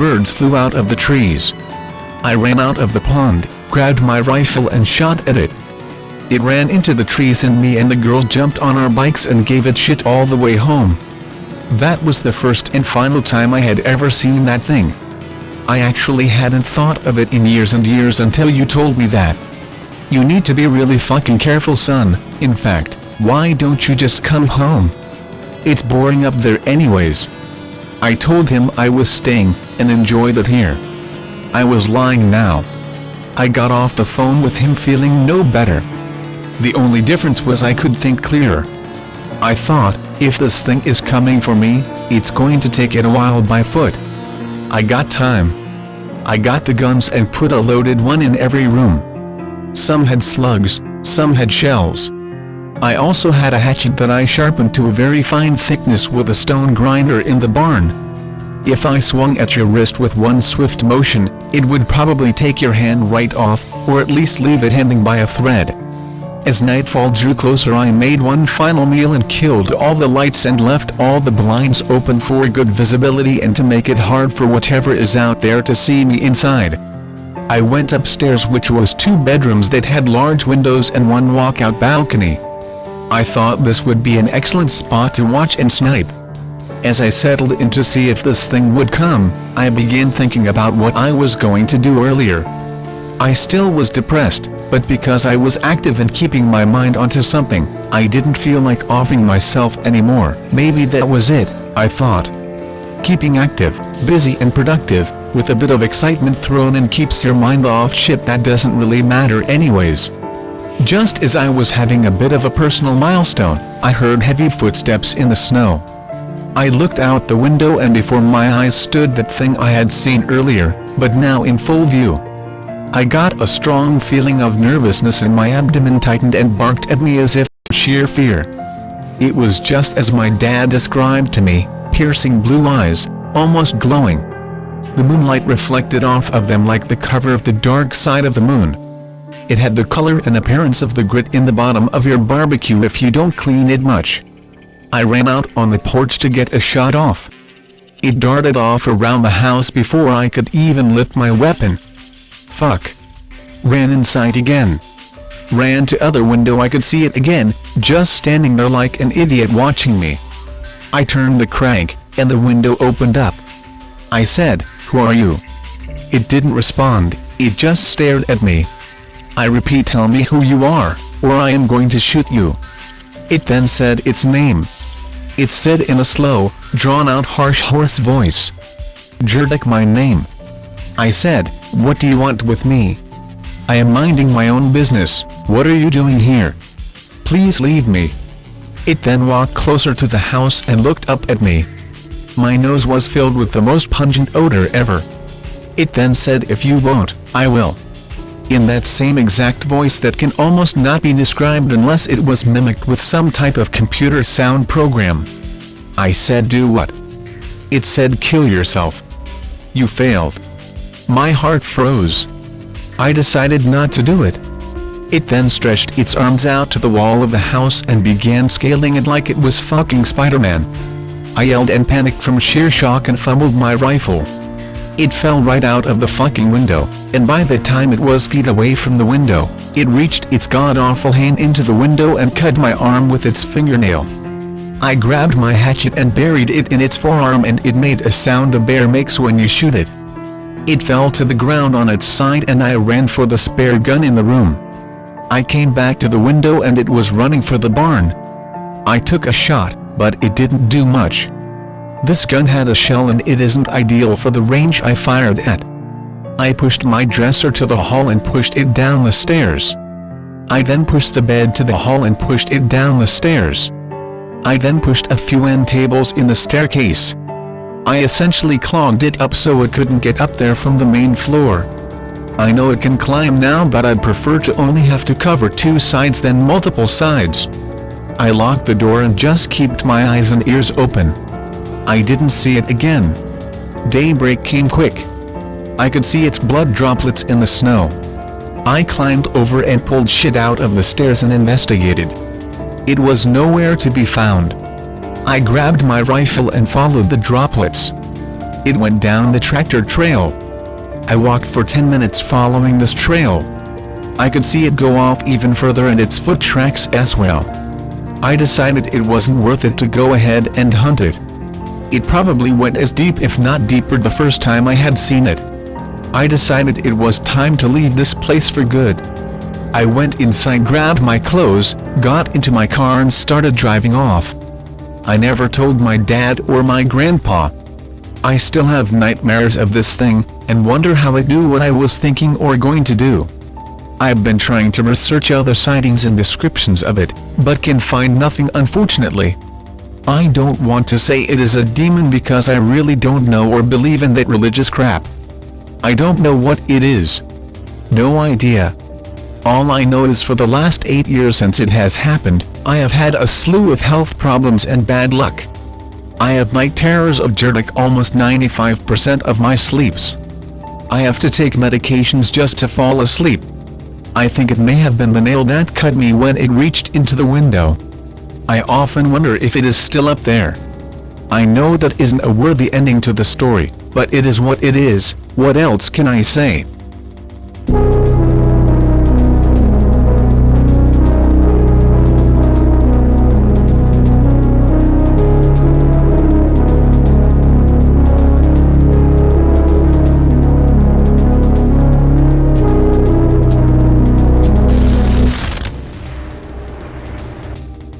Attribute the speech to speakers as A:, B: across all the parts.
A: birds flew out of the trees. I ran out of the pond, grabbed my rifle and shot at it. It ran into the trees and me and the girl jumped on our bikes and gave it shit all the way home. That was the first and final time I had ever seen that thing. I actually hadn't thought of it in years and years until you told me that. You need to be really fucking careful, son. In fact, why don't you just come home? It's boring up there anyways. I told him I was staying, and enjoyed it here. I was lying now. I got off the phone with him feeling no better. The only difference was I could think clearer. I thought, if this thing is coming for me, it's going to take it a while by foot. I got time. I got the guns and put a loaded one in every room. Some had slugs, some had shells. I also had a hatchet that I sharpened to a very fine thickness with a stone grinder in the barn. If I swung at your wrist with one swift motion, it would probably take your hand right off, or at least leave it hanging by a thread. As nightfall drew closer, I made one final meal and killed all the lights and left all the blinds open for good visibility and to make it hard for whatever is out there to see me inside. I went upstairs, which was 2 bedrooms that had large windows and one walkout balcony. I thought this would be an excellent spot to watch and snipe. As I settled in to see if this thing would come, I began thinking about what I was going to do earlier. I still was depressed, but because I was active and keeping my mind onto something, I didn't feel like offing myself anymore. Maybe that was it, I thought. Keeping active, busy and productive, with a bit of excitement thrown in keeps your mind off shit that doesn't really matter anyways. Just as I was having a bit of a personal milestone, I heard heavy footsteps in the snow. I looked out the window and before my eyes stood that thing I had seen earlier, but now in full view. I got a strong feeling of nervousness and my abdomen tightened and barked at me as if sheer fear. It was just as my dad described to me, piercing blue eyes, almost glowing. The moonlight reflected off of them like the cover of the dark side of the moon. It had the color and appearance of the grit in the bottom of your barbecue if you don't clean it much. I ran out on the porch to get a shot off. It darted off around the house before I could even lift my weapon. Fuck. Ran inside again. Ran to other window. I could see it again, just standing there like an idiot watching me. I turned the crank, and the window opened up. I said, "Who are you?" It didn't respond, it just stared at me. I repeat, "Tell me who you are, or I am going to shoot you." It then said its name. It said in a slow, drawn-out harsh hoarse voice. "Jurdak, my name." I said, "What do you want with me?" "I am minding my own business, what are you doing here? Please leave me." It then walked closer to the house and looked up at me. My nose was filled with the most pungent odor ever. It then said, "If you won't, I will." In that same exact voice that can almost not be described unless it was mimicked with some type of computer sound program. I said, "Do what?" It said, "Kill yourself." "You failed." My heart froze. I decided not to do it. It then stretched its arms out to the wall of the house and began scaling it like it was fucking Spider-Man. I yelled and panicked from sheer shock and fumbled my rifle. It fell right out of the fucking window, and by the time it was feet away from the window, it reached its god-awful hand into the window and cut my arm with its fingernail. I grabbed my hatchet and buried it in its forearm, and it made a sound a bear makes when you shoot it. It fell to the ground on its side and I ran for the spare gun in the room. I came back to the window and it was running for the barn. I took a shot, but it didn't do much. This gun had a shell and it isn't ideal for the range I fired at. I pushed my dresser to the hall and pushed it down the stairs. I then pushed the bed to the hall and pushed it down the stairs. I then pushed a few end tables in the staircase. I essentially clogged it up so it couldn't get up there from the main floor. I know it can climb now, but I'd prefer to only have to cover 2 sides than multiple sides. I locked the door and just kept my eyes and ears open. I didn't see it again. Daybreak came quick. I could see its blood droplets in the snow. I climbed over and pulled shit out of the stairs and investigated. It was nowhere to be found. I grabbed my rifle and followed the droplets. It went down the tractor trail. I walked for 10 minutes following this trail. I could see it go off even further and its foot tracks as well. I decided it wasn't worth it to go ahead and hunt it. It probably went as deep if not deeper the first time I had seen it. I decided it was time to leave this place for good. I went inside, grabbed my clothes, got into my car and started driving off. I never told my dad or my grandpa. I still have nightmares of this thing, and wonder how it knew what I was thinking or going to do. I've been trying to research other sightings and descriptions of it, but can find nothing unfortunately. I don't want to say it is a demon because I really don't know or believe in that religious crap. I don't know what it is. No idea. All I know is for the last 8 years since it has happened, I have had a slew of health problems and bad luck. I have night terrors of jerk almost 95% of my sleeps. I have to take medications just to fall asleep. I think it may have been the nail that cut me when it reached into the window. I often wonder if it is still up there. I know that isn't a worthy ending to the story, but it is what it is. What else can I say?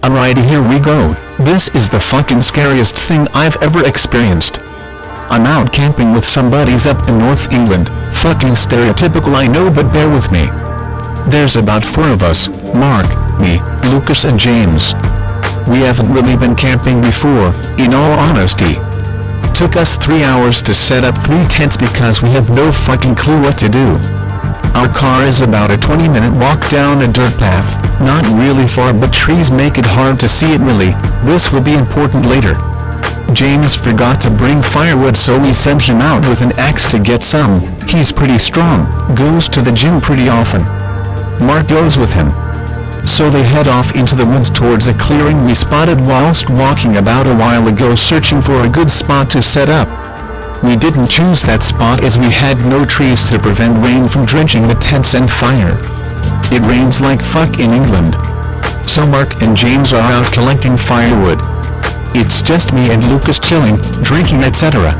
A: Alrighty, here we go. This is the fucking scariest thing I've ever experienced. I'm out camping with some buddies up in North England. Fucking stereotypical, I know, but bear with me. There's about 4 of us: Mark, me, Lucas and James. We haven't really been camping before, in all honesty. Took us 3 hours to set up 3 tents because we have no fucking clue what to do. Our car is about a 20-minute walk down a dirt path, not really far, but trees make it hard to see it really. This will be important later. James forgot to bring firewood, so we sent him out with an axe to get some. He's pretty strong, goes to the gym pretty often. Mark goes with him. So they head off into the woods towards a clearing we spotted whilst walking about a while ago, searching for a good spot to set up. We didn't choose that spot as we had no trees to prevent rain from drenching the tents and fire. It rains like fuck in England. So Mark and James are out collecting firewood. It's just me and Lucas chilling, drinking, etc.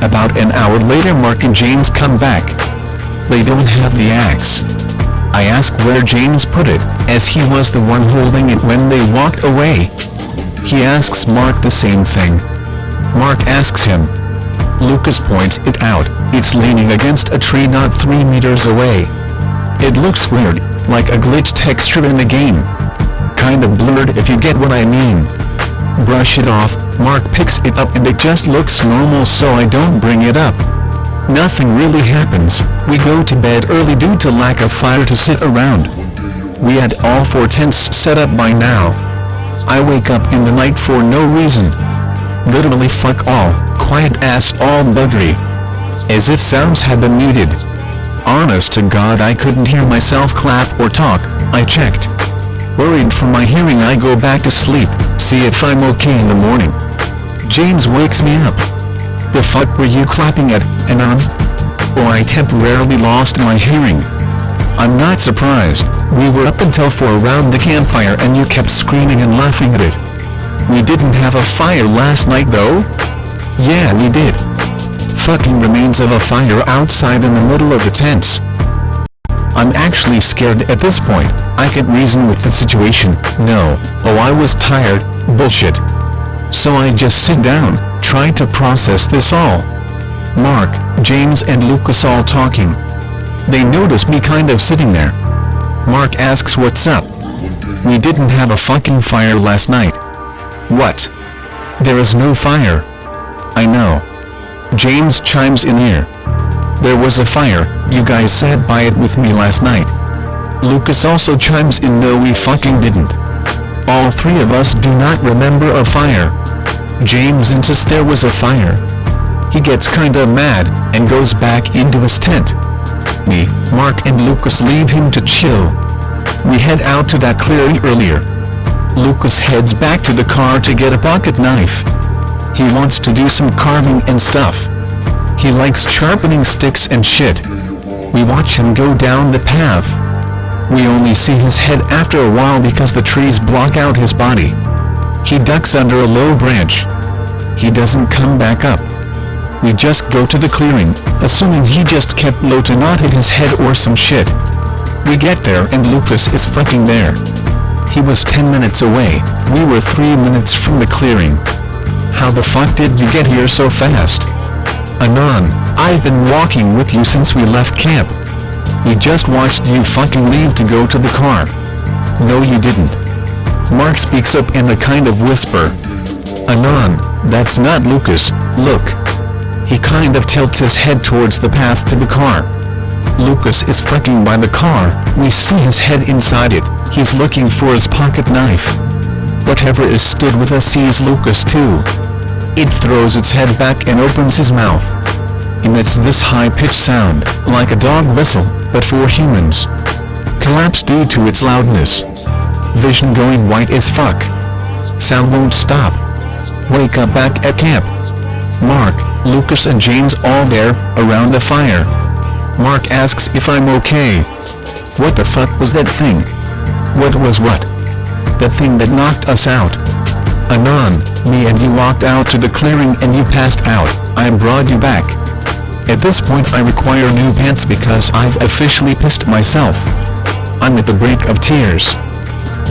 A: About an hour later, Mark and James come back. They don't have the axe. I ask where James put it, as he was the one holding it when they walked away. He asks Mark the same thing. Mark asks him. Lucas points it out. It's leaning against a tree not 3 meters away. It looks weird, like a glitch texture in the game. Kind of blurred, if you get what I mean. Brush it off. Mark picks it up and it just looks normal, so I don't bring it up. Nothing really happens. We go to bed early due to lack of fire to sit around. We had all 4 tents set up by now. I wake up in the night for no reason. Literally fuck all, quiet ass, all buggery. As if sounds had been muted. Honest to God, I couldn't hear myself clap or talk. I checked. Worried for my hearing, I go back to sleep, see if I'm okay in the morning. James wakes me up. The fuck were you clapping at, and on? Or I temporarily lost my hearing. I'm not surprised. We were up until 4 around the campfire and you kept screaming and laughing at it. We didn't have a fire last night though? Yeah, we did. Fucking remains of a fire outside in the middle of the tents. I'm actually scared at this point. I can't reason with the situation. No. Oh, I was tired. Bullshit. So I just sit down, try to process this all. Mark, James and Lucas all talking. They notice me kind of sitting there. Mark asks what's up. We didn't have a fucking fire last night. What? There is no fire. I know. James chimes in here. There was a fire, you guys sat by it with me last night. Lucas also chimes in, no we fucking didn't. All 3 of us do not remember a fire. James insists there was a fire. He gets kinda mad, and goes back into his tent. Me, Mark and Lucas leave him to chill. We head out to that clearing earlier. Lucas heads back to the car to get a pocket knife. He wants to do some carving and stuff. He likes sharpening sticks and shit. We watch him go down the path. We only see his head after a while because the trees block out his body. He ducks under a low branch. He doesn't come back up. We just go to the clearing, assuming he just kept low to not hit his head or some shit. We get there and Lucas is fucking there. He was 10 minutes away, we were 3 minutes from the clearing. How the fuck did you get here so fast? Anon, I've been walking with you since we left camp. We just watched you fucking leave to go to the car. No you didn't. Mark speaks up in a kind of whisper. Anon, that's not Lucas, look. He kind of tilts his head towards the path to the car. Lucas is fucking by the car, we see his head inside it, he's looking for his pocket knife. Whatever is stood with us sees Lucas too. It throws its head back and opens his mouth. Emits this high-pitched sound, like a dog whistle, but for humans. Collapse due to its loudness. Vision going white as fuck. Sound won't stop. Wake up back at camp. Mark, Lucas and James all there, around a fire. Mark asks if I'm okay. What the fuck was that thing? What was what? The thing that knocked us out. Anon, me and you walked out to the clearing and you passed out, I brought you back. At this point I require new pants because I've officially pissed myself. I'm at the brink of tears.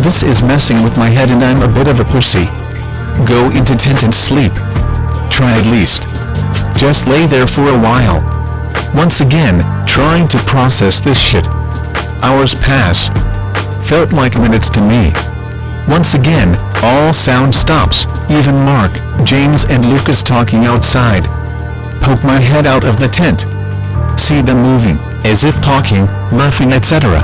A: This is messing with my head and I'm a bit of a pussy. Go into tent and sleep. Try at least. Just lay there for a while. Once again, trying to process this shit. Hours pass. Felt like minutes to me. Once again, all sound stops, even Mark, James and Lucas talking outside. Poke my head out of the tent. See them moving, as if talking, laughing etc.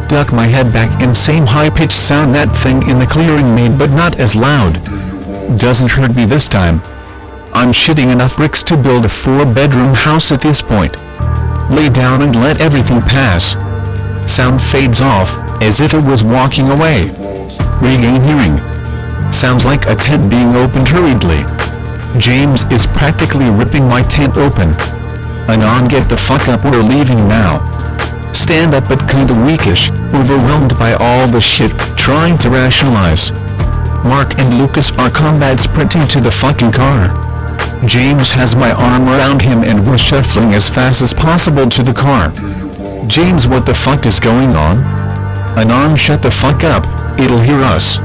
A: Duck my head back and same high-pitched sound that thing in the clearing made but not as loud. Doesn't hurt me this time. I'm shitting enough bricks to build a 4-bedroom house at this point. Lay down and let everything pass. Sound fades off, as if it was walking away. Regain hearing. Sounds like a tent being opened hurriedly. James is practically ripping my tent open. Anon, get the fuck up, we're leaving now. Stand up but kinda weakish, overwhelmed by all the shit, trying to rationalize. Mark and Lucas are combat sprinting to the fucking car. James has my arm around him and we're shuffling as fast as possible to the car. James, what the fuck is going on? Anon, shut the fuck up, it'll hear us.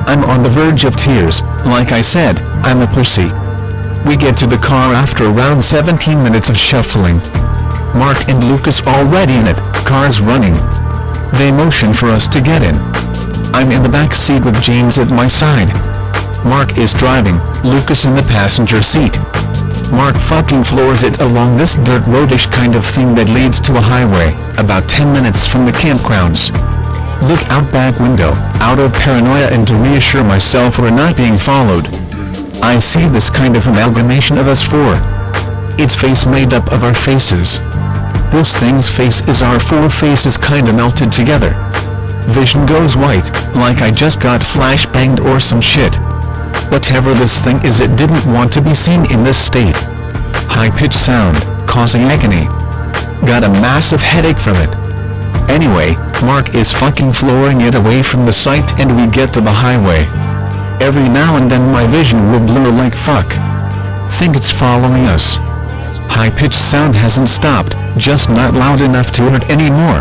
A: I'm on the verge of tears, like I said, I'm a pussy. We get to the car after around 17 minutes of shuffling. Mark and Lucas already in it, cars running. They motion for us to get in. I'm in the back seat with James at my side. Mark is driving, Lucas in the passenger seat. Mark fucking floors it along this dirt roadish kind of thing that leads to a highway, about 10 minutes from the campgrounds. Look out back window, out of paranoia and to reassure myself we're not being followed. I see this kind of amalgamation of us four. Its face made up of our faces. This thing's face is our four faces kinda melted together. Vision goes white, like I just got flashbanged or some shit. Whatever this thing is, it didn't want to be seen in this state. High-pitched sound, causing agony. Got a massive headache from it. Anyway, Mark is fucking flooring it away from the site and we get to the highway. Every now and then my vision will blur like fuck. Think it's following us. High-pitched sound hasn't stopped, just not loud enough to hurt anymore.